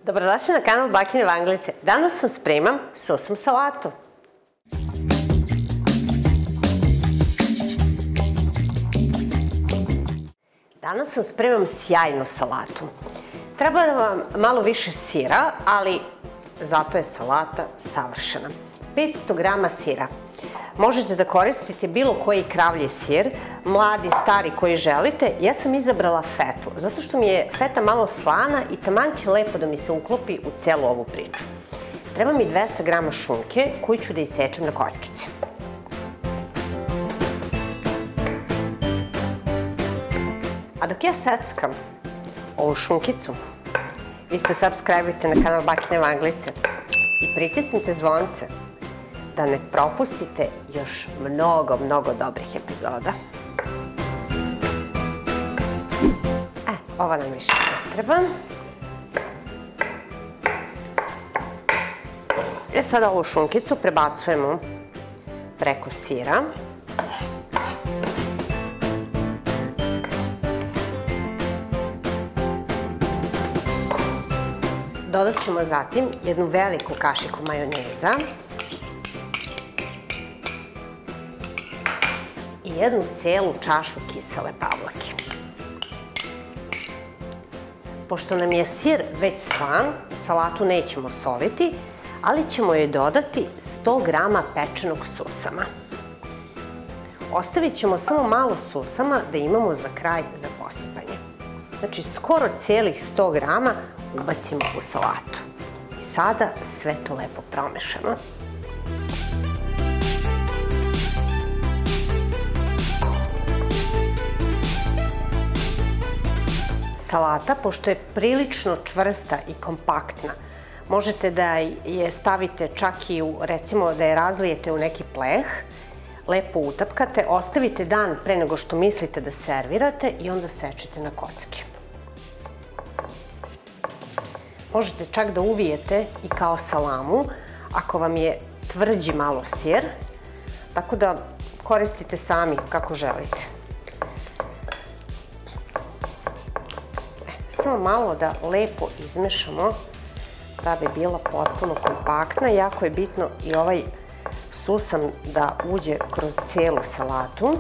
Dobrodošli na kanal Bakine Vanglice. Danas vam spremam susam salatu. Danas vam spremam sjajnu salatu. Treba vam malo više sira, ali zato je salata savršena. 500 grama sira. Možete da koristite bilo koji kravlji sir, mladi, stari koji želite. Ja sam izabrala fetu, zato što mi je feta malo slana i taman će lepo da mi se uklopi u celu ovu priču. Treba mi 200 grama šunke koju ću da isečem na kockice. A dok ja seckam ovu šunkicu, vi se subscribe-ujte na kanal Bakine Vanglice i pritisnite zvonce da ne propustite još mnogo dobrih epizoda. Ova nam više ne treba. I sada ovu šunkicu prebacujemo preko sira. Dodat ćemo zatim jednu veliku kašiku majoneza i jednu celu čašu kisele pavlake. Pošto nam je sir već slan, salatu nećemo soliti, ali ćemo joj dodati 100 grama pečenog susama. Ostavit ćemo samo malo susama da imamo za kraj za posipanje. Znači, skoro cijelih 100 grama ubacimo u salatu. I sada sve to lepo promešamo. Salata, pošto je prilično čvrsta i kompaktna, možete da je stavite čak i u, recimo da je razlijete u neki pleh, lepo utapkate, ostavite dan pre nego što mislite da servirate i onda sečete na kocke. Možete čak da uvijete i kao salamu, ako vam je tvrđi malo sir, tako da koristite sami kako želite. Samo malo da lepo izmešamo da bi bila potpuno kompaktna. Jako je bitno i ovaj susam da uđe kroz cijelu salatu.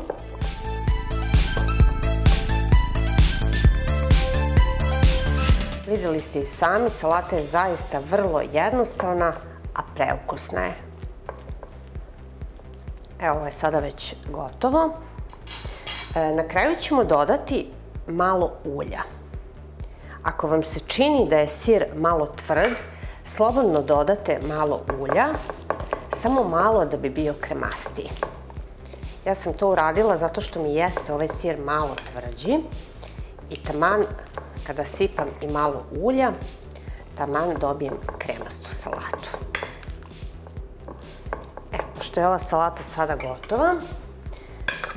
Vidjeli ste i sami, salata je zaista vrlo jednostavna, a preukusna je. Evo, ovo je sada već gotovo. Na kraju ćemo dodati malo ulja. Ako vam se čini da je sir malo tvrd, slobodno dodate malo ulja, samo malo da bi bio kremastiji. Ja sam to uradila zato što mi jeste ovaj sir malo tvrđi i taman kada sipam i malo ulja, taman dobijem kremastu salatu. Pošto je ova salata sada gotova,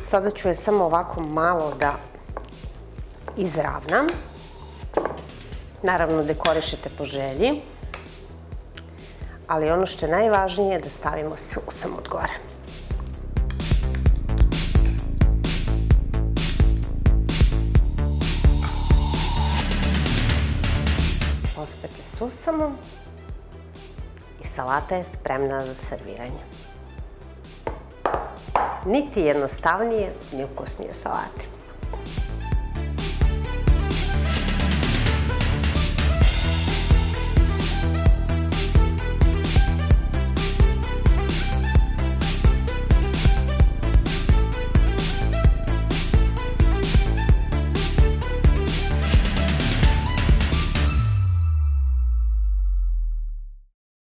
sada ću je samo ovako malo da izravnam. Naravno, dekorišete po želji, ali ono što je najvažnije je da stavimo susam od gore. Pospete susamom i salata je spremna za serviranje. Niti jednostavnije, ni ukusnije salate.